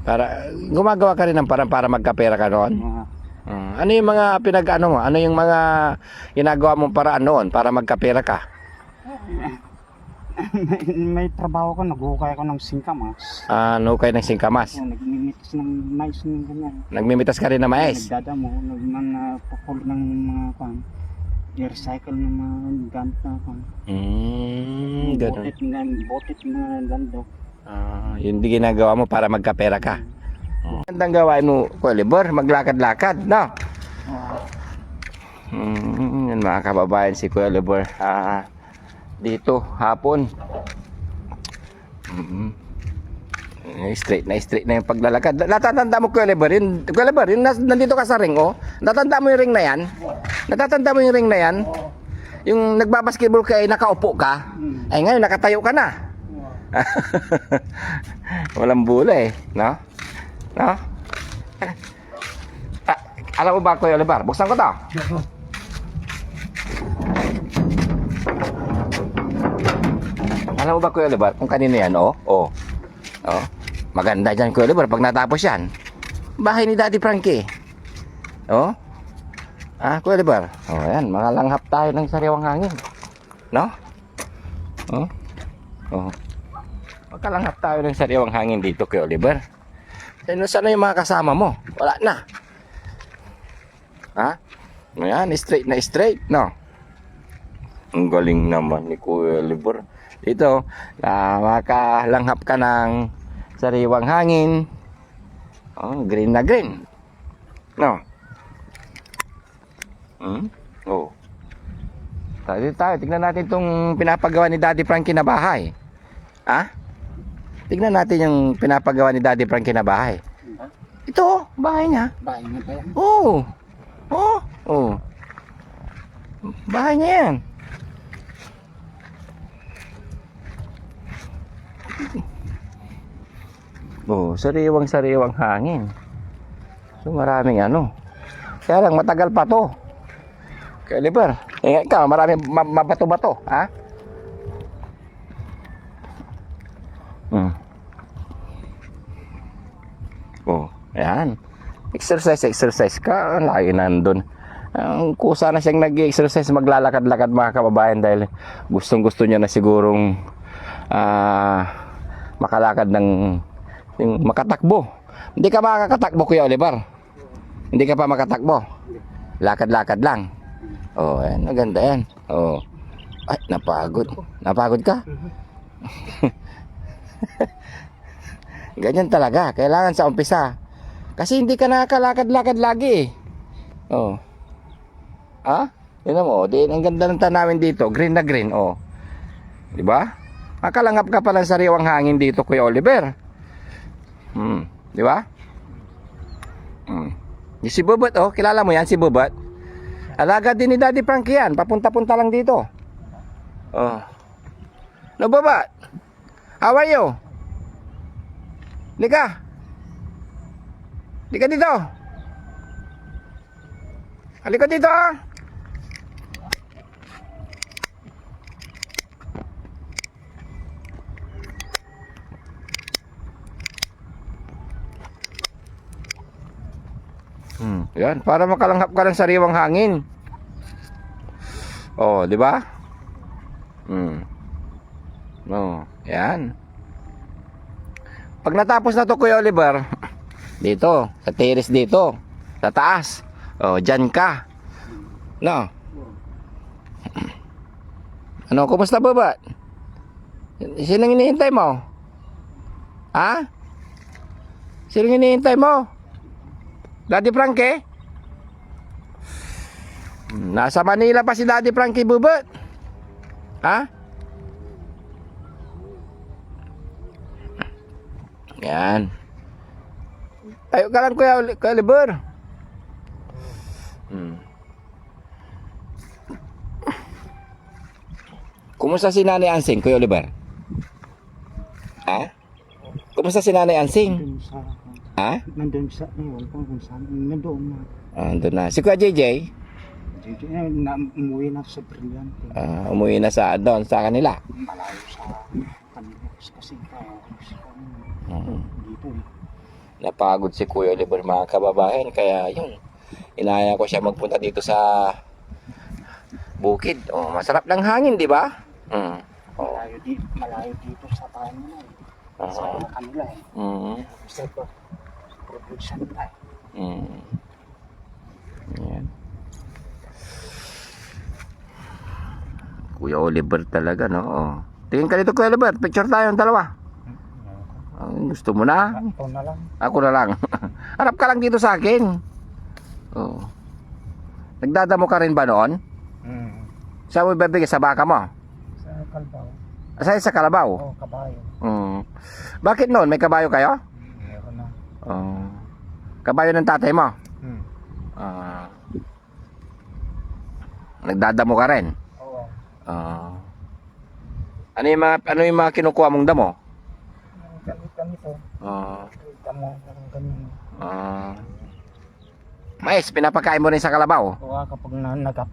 Para gumagawa ka rin ng parang para magkapera ka noon. Ano yung mga pinag-ano mo? Ano yung mga ginagawa mong paraan noon para magkapera ka? May trabaho ko, naghukay ako ng singkamas. Ano kayo ng singkamas? Nagmimitas ng mais ng ganyan. Nagmimitas ka rin ng mais? Nagdadamo, nagpapul ng mga pan. I-recycle ng mga gamit na pan. Ganun. Botit na landok. Yun di ginagawa mo para magkapera ka. Magandang gawain mo, Oliver, maglakad-lakad, no? Yan mga kababayan, si Kuya Oliver dito hapon. Straight na yung paglalakad. Natatanda mo, Kuya Oliver, yun nandito ka sa ring, oh. Natatanda mo yung ring na yan? Natatanda mo yung ring na yan? Yung nagbabasketball ka ay nakaupo ka, ay ngayon nakatayo ka na. Walang bula eh, no? No? Alam mo ba, Kuya Oliver? Buksan ko to. Alam mo ba, Kuya Oliver, kung kanino yan, oh? Oh. Oh. Maganda dyan, Kuya Oliver, pag natapos yan. Bahay ni Daddy Frankie. Oh. Kuya Oliver. Oh, yan, makalanghap tayo ng sariwang hangin. No? Oh. Oh. Makalanghap tayo ng sariwang hangin dito, Kuya Oliver. Sana yung mga kasama mo? Wala na. Ayan, straight na straight, no? Ang galing naman ni Kuya Oliver. Dito, makalanghap ka ng sariwang hangin. Oh, green na green. No? Oh. Tayo, tignan natin itong pinapagawa ni Daddy Frankie na bahay. Tignan natin yung pinapagawa ni Daddy Frankie na bahay. Ito, bahay niya. Bahay niya ba yan? Oo. Oh. Bahay niya yan. Oh, sariwang hangin. So maraming ano. Kaya lang matagal pa to. Kaya Oliver, ikaw maraming mabato-bato, ha? Oh, ayan. Exercise ka. Lagi nandun. Ang kusa na siyang nag-exercise, maglalakad-lakad mga kababayan dahil gustong-gusto niya na sigurong makalakad ng makatakbo. Hindi ka makakatakbo, Kuya Oliver. Hindi ka pa makatakbo. Lakad-lakad lang. Oh, ayan, maganda yan. Oh. Ay, napagod. Napagod ka? Ganyan talaga, kailangan sa umpisa. Kasi hindi ka nakakalakad-lakad lagi. Oh. Yun mo, ang ganda ng tanawin dito, green na green, oh. 'Di ba? Makalanghap ka pa ng sariwang hangin dito, Kuya Oliver. 'Di ba? Yung si Bubot, oh, kilala mo yan si Bubot? Alaga din ni Daddy Frankie yan, papunta-punta lang dito. Oh. No, Bubot? How are you? Lika dito. Halika dito. Yan, para makalanghap ka ng sariwang hangin. Oh, di ba? Oh, yan. Pag natapos na to, Kuya Oliver, dito, sa terrace dito, sa taas. Oh, dyan ka. No? Ano, kumusta ba ba? Sinong hinihintay mo? Sinong hinihintay mo? Daddy Frankie? Nasa Manila pa si Daddy Frankie, Bubot. Yan. Tayo ka lang, Kuya Oliver. Kumusta si Nanay Ansing, Kuya Oliver? Kumusta si Nanay Ansing? Nandun sa, kung saan, nandun na. Nandun na. Si Kuya JJ? Umuwi na sa Brillante. Umuwi na sa doon, sa kanila. Malayo sa kanila. Kasi dito Napagod si Kuya Oliver mga kababayan. Kaya yun, inaya ko siya magpunta dito sa bukid. Oh, masarap ng hangin, di ba? Oh. Malayo dito sa tayo nila eh. Sa kanila eh. Sa probinsya nila eh. Yan. Kuya Oliver talaga, no? Oh. Tingin ka dito, Kuya Oliver. Picture tayo ng dalawa. Gusto mo na? Ito na lang. Ako na lang. Harap ka lang dito sa akin. Oh. Nagdadamo ka rin ba noon? Saan mo ibabigay? Sa baka mo? Sa Kalbaw. Sa kalabaw? Oo, kabayo. Bakit noon? May kabayo kayo? Meron na. Kabayo ng tatay mo? Nagdadamo ka rin? Oo. Ano yung mga kinukuha mong damo? Ganito. Damo, ganyan. Mais, pinapakain mo rin sa kalabaw? Oo, kapag nagatod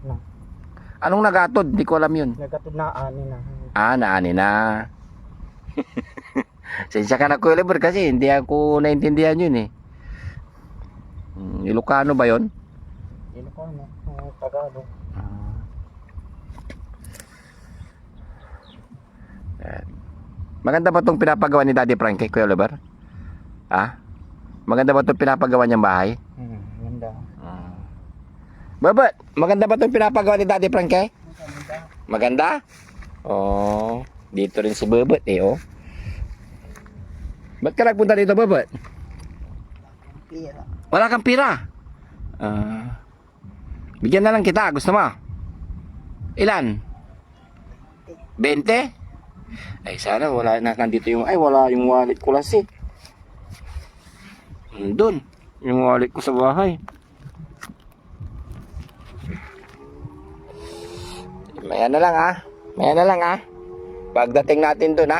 na. Anong nagatod? Di ko alam yun. Nagatod na, ani na. Naani na. Sensya ka na, Kuya Oliver, kasi hindi ako naintindihan yun eh. Ilocano ba yun? Ilocano, Tagalog. Maganda ba itong pinapagawa ni Daddy Frankie, Kuya Oliver? Maganda ba itong pinapagawa niyang bahay? Ganda. Babet, maganda ba itong pinapagawa ni Daddy Frankie? Maganda? Dito rin si Babet eh, oh. Ba't ka nagpunta dito, Babet? Pira. Wala kang pira. Bigyan na lang kita, gusto mo? Ilan? 20? Ay, sana wala na nandito yung... Ay, wala yung wallet ko kasi. Doon. Yung wallet ko sa bahay. Maya na lang Maya na lang Pagdating natin doon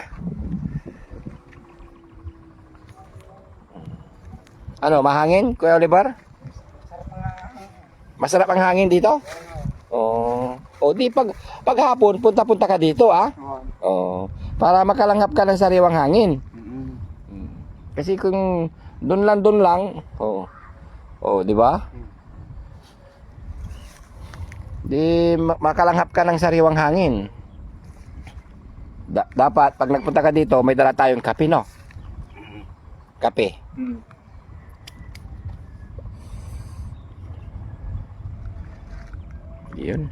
Ano, mahangin, Kuya Oliver? Masarap ang hangin dito? Di paghapon, punta-punta ka dito para makalanghap ka ng sariwang hangin. Kasi kung doon lang, di ba? Di makalanghap ka ng sariwang hangin. Dapat pag nagpunta ka dito, may dala tayong kape, no? Kape. Yun.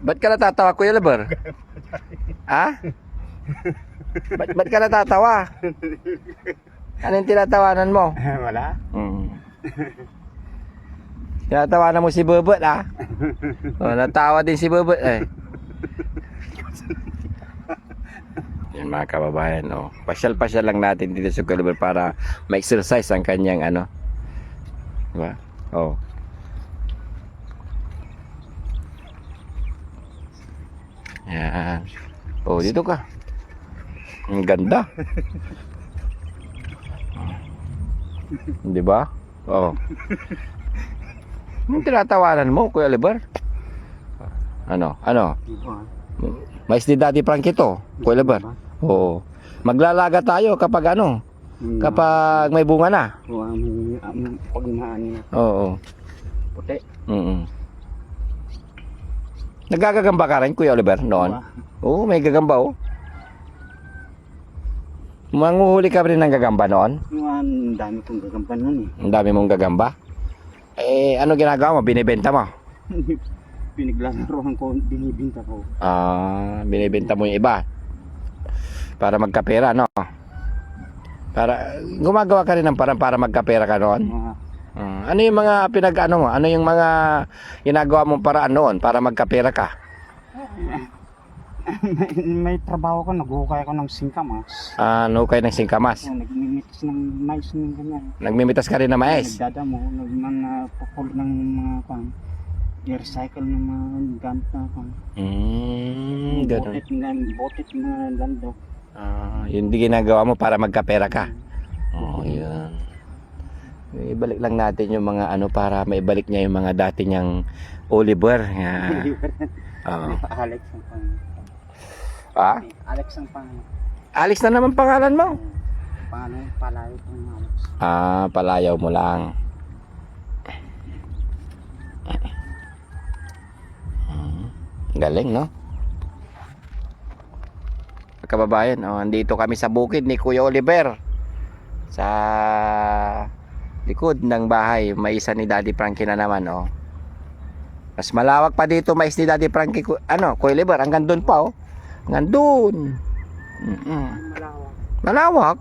Ba't ka natatawa, Kuya Oliver? Ba't ka natatawa? Anong tinatawanan mo? Wala. Tinatawanan mo si Bubot, natawa din si Bubot, Yan mga kababayan, pasyal-pasyal lang natin dito sa Kuya Oliver para ma-exercise ang kanyang diba? Yan. Dito ka. Ang ganda. Di ba? Anong tinatawanan mo, Kuya Oliver? Ano? Mais ni Daddy Frankie to, Kuya Oliver. Maglalaga tayo kapag kapag may bunga na. Pag inaani na. Puti. Nagagagamba ka rin, Kuya Oliver, noon? May gagamba, Manguhuli ka rin ng gagamba noon? Ang dami kong gagamba noon eh. Ang dami mong gagamba? Ano ginagawa mo? Binibenta mo? Pinaglalaroan ko, binibinta ko. Binibenta mo yung iba? Para magkapera, no? Gumagawa ka rin ng parang para magkapera ka noon? Ano yung mga mo? Ano yung mga ginagawa mong paraan noon para magkapera ka? May trabaho ko, naghuhukay ako ng singkamas. Nukay ng singkamas? Nagmimitas ng mais ng ganyan. Nagmimitas ka rin ng mais? Nagdadamo, nagpapul ng mga i-recycle ng mga gamit na Ganun. Botit na lando. Yun di ginagawa mo para magkapera ka? Yun. Ibalik lang natin yung mga para maibalik niya yung mga dati niyang Oliver. Alex. Ha? Alex ang pangalan. Alex na naman pangalan mo. Pangalan palayo itong Alex. Ah, palayaw mo lang. Galing, no? Kababayan, oh, andito kami sa bukid ni Kuya Oliver. Sa likod ng bahay, may isa ni Daddy Frankie na naman, oh. Mas malawak pa dito, mais ni Daddy Frankie, ano, Kuya Oliver, hanggang doon pa, oh. Hanggang doon. Malawak. Malawak.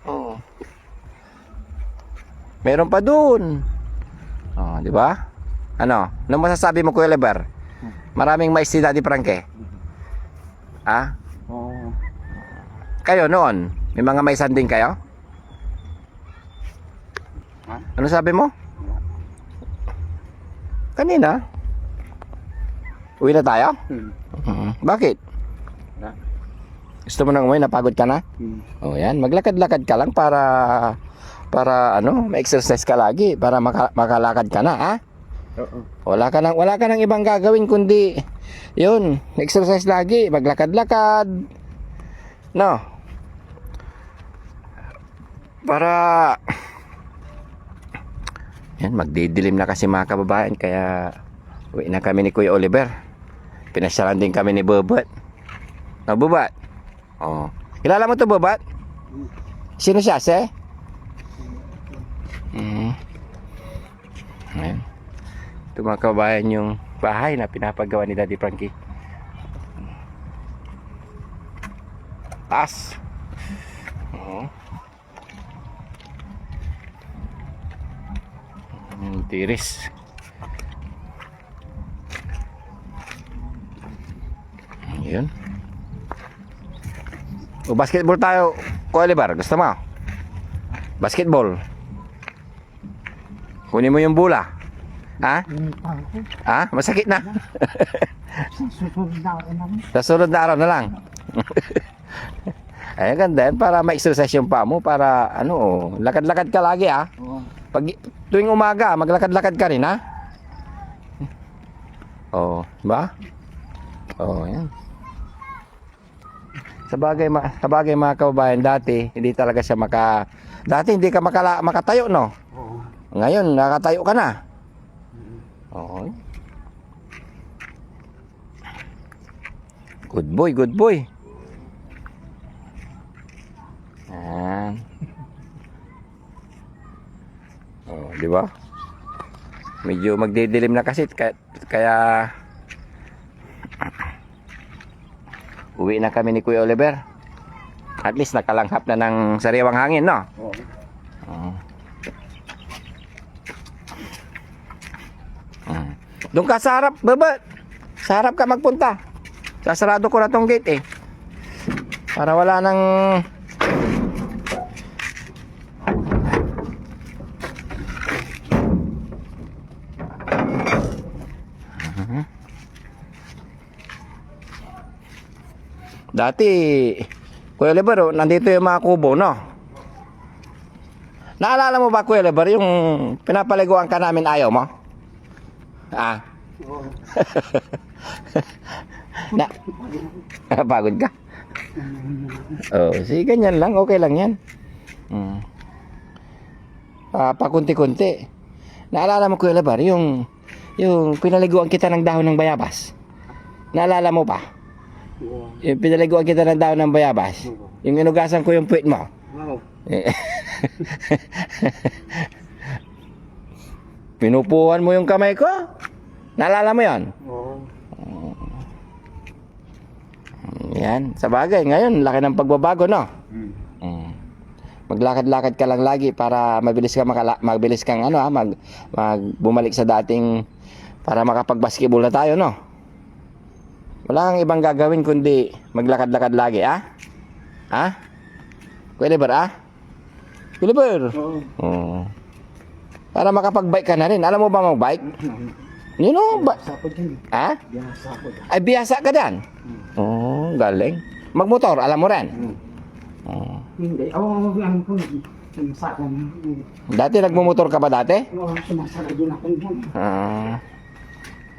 Oh. Meron pa doon. Oh, di ba? Ano? Ano masasabi mo, Kuya Oliver? Maraming mais si Daddy Frankie. Ah? Oo. Kayo noon, may mga maisan din kayo? Ha? Ano sabi mo? Kanina? Uwi na tayo? Bakit? Wala. Gusto mo nang umuwi? Napagod ka na? O yan, maglakad-lakad ka lang para ano, ma-exercise ka lagi para makalakad ka na, ha? Oo. Wala ka nang ibang gagawin kundi yun, exercise lagi, maglakad-lakad. No. Para yan, magdidilim na kasi mga kababayan, kaya uwi na kami ni Kuya Oliver. Pinasyalan din kami ni Bobot. No, Bobot? Oh. Kilala mo to, Bobot? Sino siya, se? Ayan. Ito mga kababayan yung bahay na pinapagawa ni Daddy Frankie. Taas. Oo. Tiris. Ayun. O basketball tayo, Kuya Oliver. Gusto mo? Basketball. Kunin mo yung bola. Ha? Ha? Masakit na. Susunod na ako naman. Sa sunod na araw na lang. Ay, ganda yan. Para ma-exercise yung paa mo. Para, ano, lakad-lakad ka lagi, ha? Oo. Pag tuwing umaga, maglakad-lakad ka rin, ha? Oh, ba? Oh, yan. Sa bagay mga kababayan, dati, hindi talaga siya dati hindi ka makatayo, no? Oo. Ngayon, nakatayo ka na. Oo. Good boy, good boy. Yan. Oh, di ba? Medyo magdidilim na kasi kaya uwi na kami ni Kuya Oliver. At least nakalanghap na ng sariwang hangin, no? Oo. Oh. Doon ka sa harap, baba. Sa harap ka magpunta. Sasarado ko na tong gate, eh. Para wala nang dati, Kuya Oliver, nandito yung mga kubo, no? Naalala mo ba, Kuya Oliver, yung pinapaliguan ka namin ayaw mo? Ah. Oo. Na, pagod ka? Oh, sige, ganyan lang. Okay lang yan. Pakunti-kunti. Naalala mo, Kuya Oliver, yung pinaliguan kita ng dahon ng bayabas? Naalala mo pa? Oo. Yung pinaliguan kita ng dahon ng bayabas? Yung inugasan ko yung puwit mo? Wow. Pinupuhan mo yung kamay ko? Naalala mo yon? Oo. Yan, sa bagay, ngayon, laki ng pagbabago, no? Maglakad-lakad ka lang lagi para mabilis kang bumalik sa dating para makapag-basketball na tayo, no? Wala kang ibang gagawin kundi maglakad-lakad lagi, ah? Ha? Kuya Oliver, ah? Kuya Oliver? Oo. Para makapag-bike ka na rin. Alam mo ba mag-bike? You know, Sapod yun. ha? Yan, sapod. Ay, biyasa ka dan? Oh, galing. Magmotor, alam mo rin? Oh. Hindi. Oo, ang po. Sumasakal. Dati nagmumotor ka ba dati? Oo, sumasakal din ako dyan. Ah.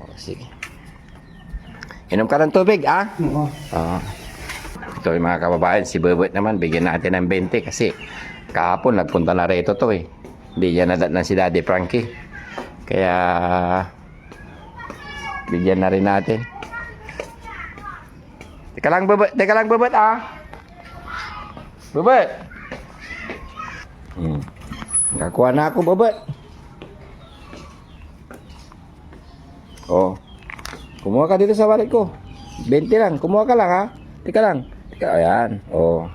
Oh, sige. Inom ka ng tubig, ah? Oo. Oo. Ito yung mga kababayan, si Bebet naman, bigyan natin ng 20 kasi kahapon nagpunta na rito to eh. Hindi niya nadatnan si Daddy Frankie. Kaya bigyan na rin natin. Teka lang Bebet ah. Bebet. Nakakuha na ako Bebet. Oh. Kumuha ka dito sa wallet ko. 20 lang, kumuha ka lang ha. Teka lang. Ayan, oh.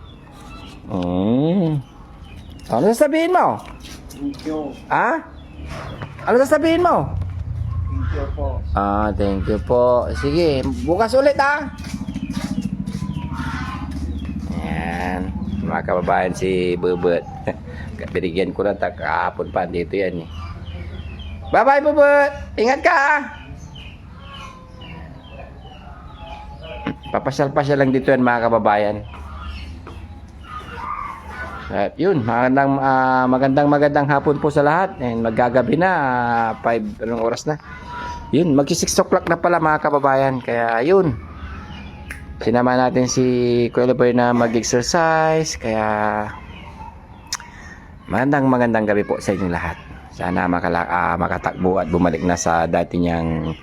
Ano sasabihin mo? Thank you. Ha? Ano sasabihin mo? Thank you po. Thank you po. Sige, bukas ulit ha. Ayan, mga kababayan si Bebet. Binigyan ko na kahapon pa dito yan eh. Bye-bye Bebet. Ingat ka ha. Papasyal-pasyal lang dito yan mga kababayan. At yun, magandang hapon po sa lahat. And magagabi na, 5, anong oras na? Yun, magsi 6 o'clock na pala mga kababayan. Kaya yun, sinama natin si Kuya Boy na mag-exercise. Kaya magandang gabi po sa inyong lahat. Sana makatakbo at bumalik na sa dati niyang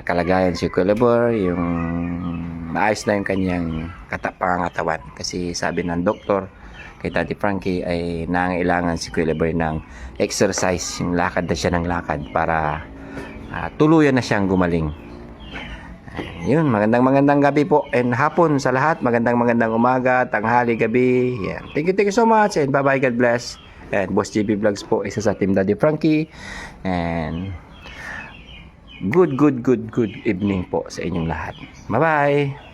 kalagayan si Kuya Boy, yung maayos na yung kanyang pangangatawan. Kasi sabi ng doktor kay Daddy Frankie ay nangailangan si Kuya Boy ng exercise, yung lakad na siya ng lakad para tuluyan na siyang gumaling. Yun, magandang gabi po and hapon sa lahat. Magandang umaga, tanghali, gabi. Yan. Thank you so much and bye-bye, God bless. And Boss JB Vlogs po, isa sa Team Daddy Frankie. And good evening po sa inyong lahat. Bye-bye!